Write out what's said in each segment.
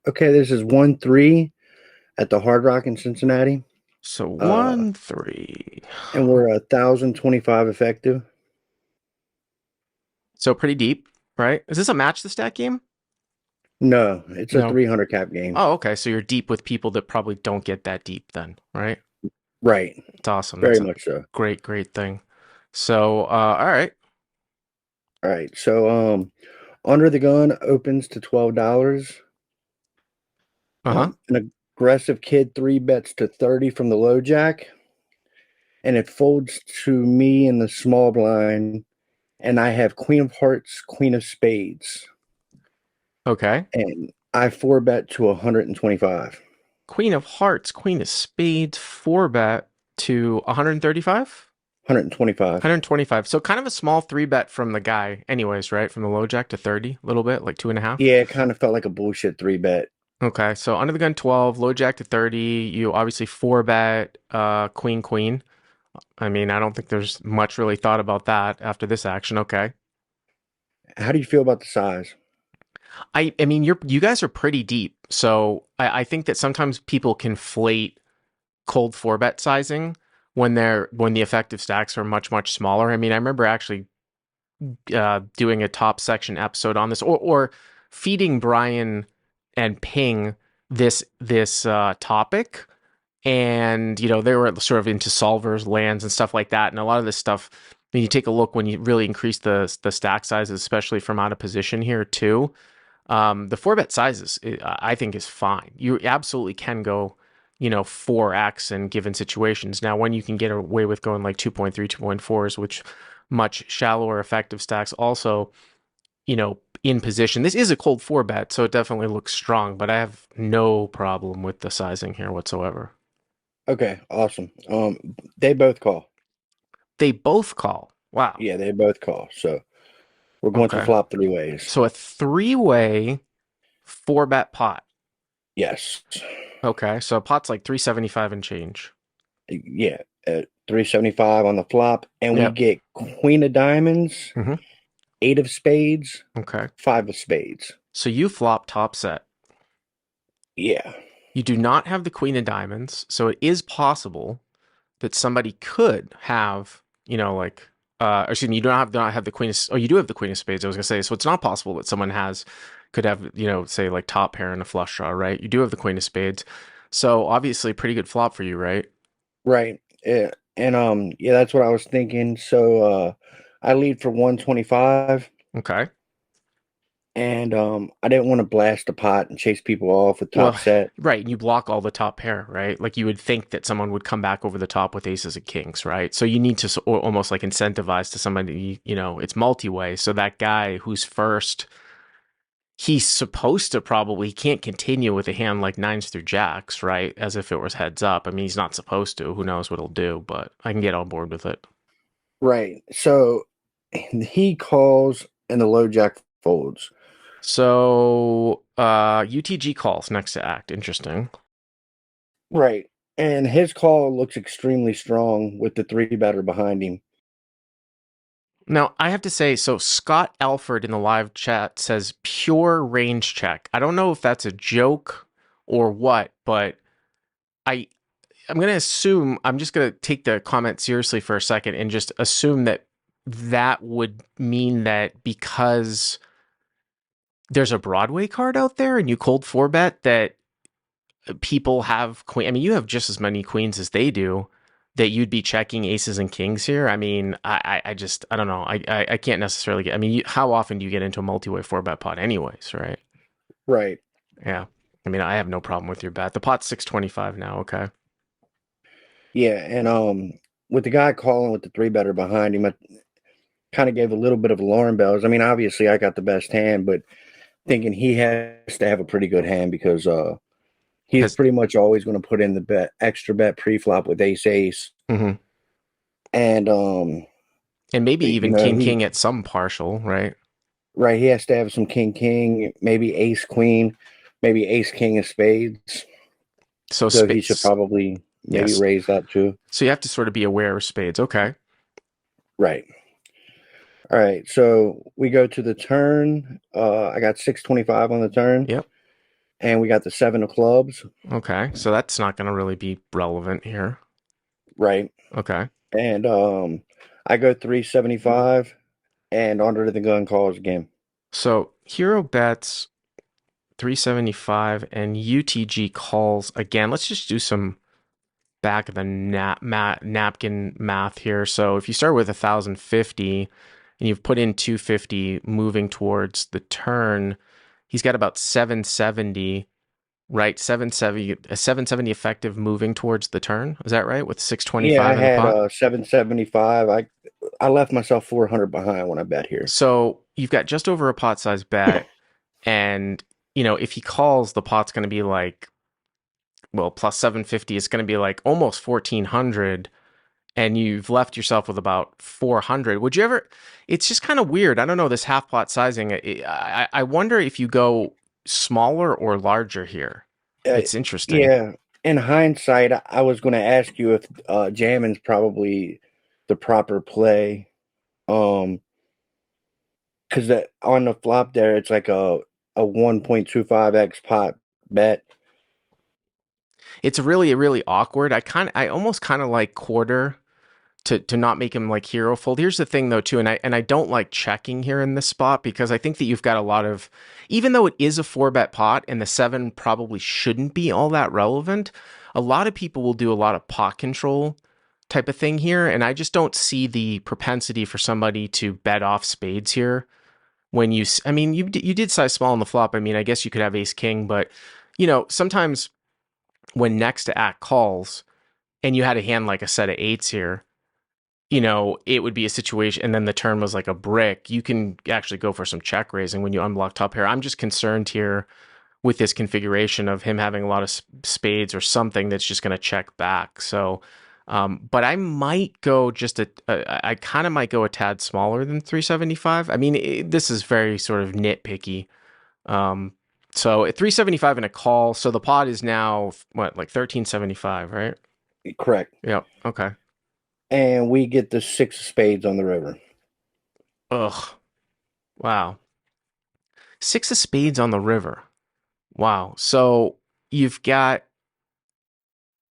Okay, this is 1-3 at the Hard Rock in Cincinnati. So Uh, 1-3. and we're 1,025 effective. So pretty deep, right? Is this a match the stack game? No, it's a No. 300 cap game. Oh, okay. So you're deep with people that probably don't get that deep then, right? Right. It's awesome. Very That's a much so. great thing. So, all right. All right. So, Under the Gun opens to $12. Uh-huh. An aggressive kid three bets to 30 from the low jack, and it folds to me in the small blind, and I have Queen of Hearts, Queen of Spades, Okay. and I four bet to 125. Queen of Hearts, Queen of Spades, four bet to 135? 125. 125. So kind of a small three bet from the guy, anyways, right? From the low jack to 30, a little bit, like two and a half. Yeah, it kind of felt like a bullshit three bet. Okay, so under the gun 12, low jack to 30. You obviously four bet queen queen. I mean, I don't think there's much really thought about that after this action. Okay. How do you feel about the size? I mean you guys are pretty deep. So I think that sometimes people conflate cold four bet sizing when the effective stacks are much smaller. I mean, I remember actually doing a top section episode on this, or feeding Brian and Ping this topic, and they were sort of into solvers, lands, and stuff like that. And a lot of this stuff, when you take a look, when you really increase the stack sizes, especially from out of position here too, the four bet sizes I think is fine. You absolutely can go 4x in given situations. Now, when you can get away with going like 2.3, 2.4s, which much shallower effective stacks also, in position. This is a cold four bet, so it definitely looks strong, but I have no problem with the sizing here whatsoever. Okay, awesome. They both call. They both call. Wow. Yeah, they both call. So we're going to Okay. flop three ways. So a three-way four bet pot. Yes. Okay. So a pot's like 375 and change. Yeah. 375 on the flop, and we Yep. get Queen of Diamonds, hmm Eight of Spades, Okay. Five of Spades. So you flop top set. Yeah. You do not have the queen of diamonds, so it is possible that somebody could have, like, excuse me, you don't have the queen of, oh, you do have the queen of spades, I was gonna say. So it's not possible that someone could have, say like top pair and a flush draw, right? You do have the queen of spades. So obviously pretty good flop for you, right? Right. Yeah. And yeah, that's what I was thinking. So I lead for 125, Okay. and I didn't want to blast the pot and chase people off with top Well, set. right. And you block all the top pair, right? Like you would think that someone would come back over the top with aces and kings, right? So you need to almost like incentivize to somebody, it's multi way. So that guy who's first, he's supposed to probably, he can't continue with a hand like nines through jacks, right? As if it was heads up. I mean, he's not supposed to. Who knows what he'll do, but I can get on board with it. Right. So he calls and the low jack folds. So, UTG calls next to act. Interesting. Right. And his call looks extremely strong with the three batter behind him. Now, I have to say, so Scott Alford in the live chat says pure range check. I don't know if that's a joke or what, but I I'm going to assume, I'm just going to take the comment seriously for a second and just assume that that would mean that because there's a Broadway card out there and you cold four bet that people have queen. I mean, you have just as many queens as they do. That you'd be checking aces and kings here. I mean, I just I don't know. I can't necessarily get. I mean, how often do you get into a multi-way four bet pot, anyways? Right? Right. Yeah. I mean, I have no problem with your bet. The pot's 625 now. Okay. Yeah. And with the guy calling with the three batter behind him, I kind of gave a little bit of alarm bells. I mean, obviously I got the best hand, but thinking he has to have a pretty good hand because he's Has pretty much always going to put in the bet extra bet pre-flop with ace ace. mm-hmm. And And maybe you even know, king he king at some partial, right? right, he has to have some king king, maybe ace queen, maybe ace king of spades. So So he should space. probably maybe Yes. raise that too. So you have to sort of be aware of spades. Okay. Right. All right. So we go to the turn. I got 625 on the turn, Yep. and we got the 7 of clubs, Okay, so that's not going to really be relevant here. right? Okay. And I go 375 and under the gun calls again. So hero bets 375 and UTG calls again. Let's just do some back of the napkin math here. So if you start with 1,050 and you've put in 250 moving towards the turn, he's got about 770, right? 770, a 770 effective moving towards the turn. Is that right? With Yeah, I 625 in the had pot. 775. I left myself 400 behind when I bet here. So you've got just over a pot size bet. And, if he calls, the pot's going to be like, well, plus 750 is going to be like almost 1,400. And you've left yourself with about 400. Would you ever? It's just kind of weird. I don't know this half pot sizing. I wonder if you go smaller or larger here. Uh, It's interesting. yeah, in hindsight, I was going to ask you if jamming's probably the proper play. Because that on the flop there, it's like a 1.25x pot bet. It's really awkward. I almost kind of like quarter to not make him like hero fold. Here's the thing though too, and I don't like checking here in this spot because I think that you've got a lot of, even though it is a 4-bet pot and the 7 probably shouldn't be all that relevant, a lot of people will do a lot of pot control type of thing here, and I just don't see the propensity for somebody to bet off spades here. When I mean, you did size small on the flop. I mean, I guess you could have ace king, but sometimes when next to act calls and you had a hand like a set of eights here, it would be a situation, and then the turn was like a brick. You can actually go for some check raising when you unblock top pair. I'm just concerned here with this configuration of him having a lot of spades or something that's just going to check back. So, but I might go I kind of might go a tad smaller than 375. I mean, this is very sort of nitpicky. So at 375 in a call, so the pot is now what, like 1375, right? Correct. Yep. Okay. And we get the 6 of spades on the river. Ugh. Wow. 6 of spades on the river. Wow. So you've got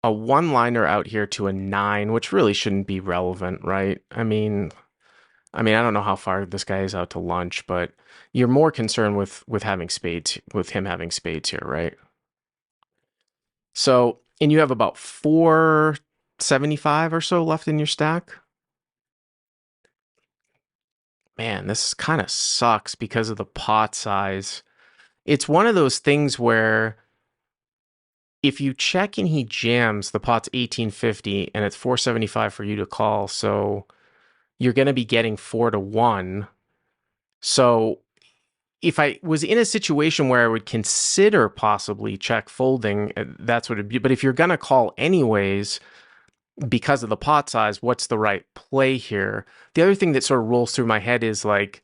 a one-liner out here to a 9, which really shouldn't be relevant, right? I don't know how far this guy is out to lunch, but you're more concerned with having spades, with him having spades here, right? So, and you have about 475 or so left in your stack. Man, this kind of sucks because of the pot size. It's one of those things where if you check and he jams, the pot's 1850 and it's 475 for you to call. So you're going to be getting 4-1. So if I was in a situation where I would consider possibly check folding, that's what it'd be. But if you're going to call anyways, because of the pot size, what's the right play here? The other thing that sort of rolls through my head is like,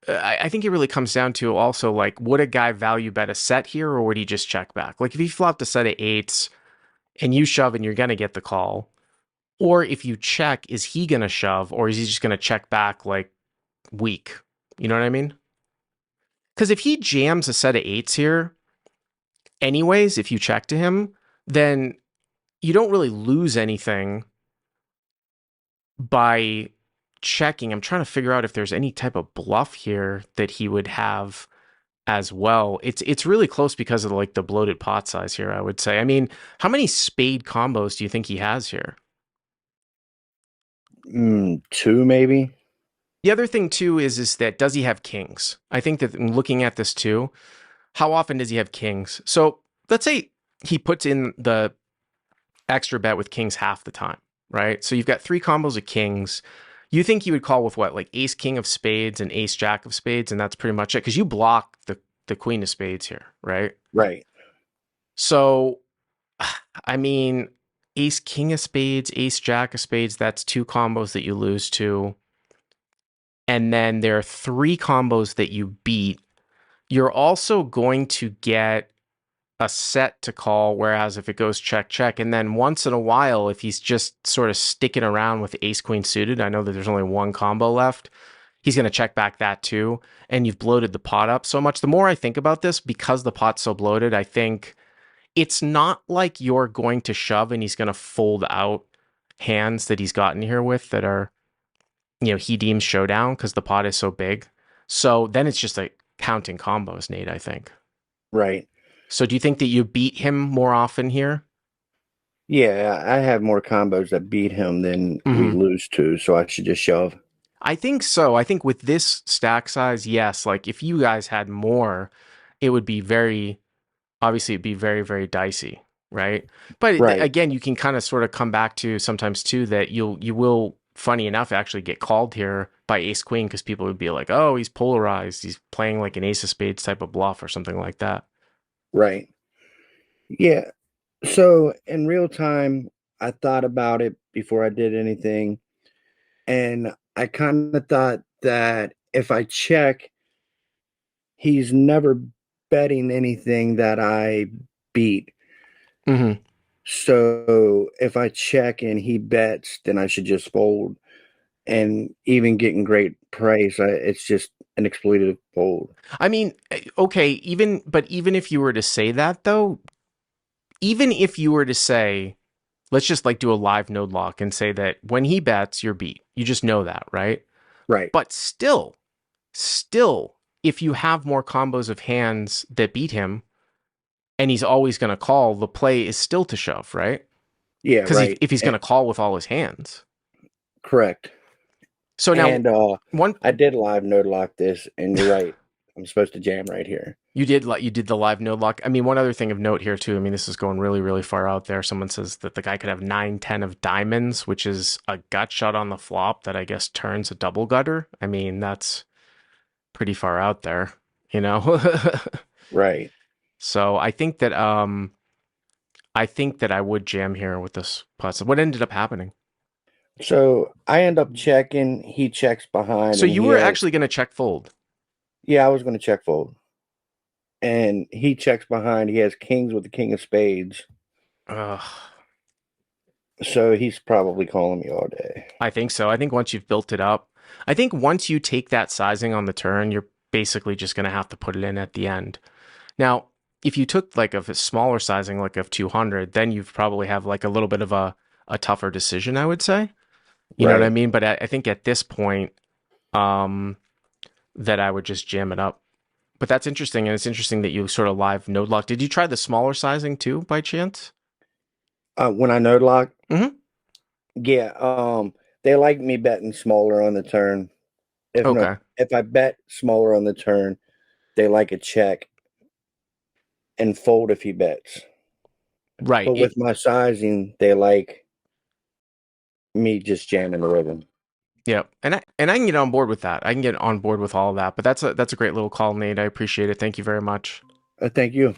I think it really comes down to also like, would a guy value bet a set here or would he just check back? Like if he flopped a set of eights and you shove and you're going to get the call, or if you check, is he going to shove or is he just going to check back like weak? You know what I mean? Because if he jams a set of eights here, anyways, if you check to him, then you don't really lose anything by checking. I'm trying to figure out if there's any type of bluff here that he would have as well. It's really close because of like the bloated pot size here, I would say. I mean, how many spade combos do you think he has here? 2 maybe. The other thing too is that does he have kings? I think that in looking at this too, how often does he have kings? So let's say he puts in the extra bet with kings half the time, right? So you've got 3 combos of kings. You think you would call with what, like ace king of spades and ace jack of spades, and that's pretty much it because you block the queen of spades here, right? Right. So, I mean, ace king of spades, ace jack of spades, that's 2 combos that you lose to. And then there are 3 combos that you beat. You're also going to get a set to call, whereas if it goes check, check, and then once in a while, if he's just sort of sticking around with ace queen suited, I know that there's only 1 combo left, he's going to check back that too. And you've bloated the pot up so much. The more I think about this, because the pot's so bloated, I think it's not like you're going to shove and he's going to fold out hands that he's gotten here with that are, he deems showdown because the pot is so big. So then it's just like counting combos, Nate, I think. Right. So do you think that you beat him more often here? Yeah, I have more combos that beat him than we Mhm. lose to, so I should just shove. I think so. I think with this stack size, yes. Like if you guys had more, it would be obviously it'd be very, very dicey, right? But Right. again, you can kind of sort of come back to sometimes too that you will, funny enough, actually get called here by ace queen because people would be like, oh, he's polarized. He's playing like an ace of spades type of bluff or something like that. Right. Yeah. So in real time, I thought about it before I did anything, and I kind of thought that if I check, he's never betting anything that I beat. Hmm. So if I check and he bets, then I should just fold. And even getting great price, it's just an exploitative fold. I mean, okay, even if you were to say that though, even if you were to say, let's just like do a live node lock and say that when he bets, you're beat. You just know that, right? Right. But still, if you have more combos of hands that beat him and he's always going to call, the play is still to shove, right? Yeah, Because right. if he's going to call with all his hands. Correct. So now, And one, I did live node lock this, and you're right. I'm supposed to jam right here. you did the live node lock. I mean, one other thing of note here too. I mean, this is going really, really far out there. Someone says that the guy could have 9-10 of diamonds, which is a gut shot on the flop that I guess turns a double gutter. I mean, that's pretty far out there, you know? Right. So I think that I would jam here with this plus. What ended up happening? So I end up checking. He checks behind, So and you he were has. actually going to check fold. Yeah, I was going to check fold, and he checks behind. He has kings with the king of spades, Ugh, so he's probably calling me all day. I think so. I think once you've built it up, I think once you take that sizing on the turn, you're basically just going to have to put it in at the end. Now, if you took like a smaller sizing, like of 200, then you've probably have like a little bit of a tougher decision, I would say. You know what I Right. mean? But I think at this point, um, that I would just jam it up. But that's interesting, and it's interesting that you sort of live node lock. Did you try the smaller sizing too, by chance? When I node lock, Mm-hmm. yeah, they like me betting smaller on the turn. If no, Okay. if I bet smaller on the turn, they like a check and fold if he bets. Right. But with my sizing, they like me just jamming the rhythm. Yeah. And I can get on board with that. I can get on board with all of that. But that's a great little call, Nate. I appreciate it. Thank you very much. Thank you.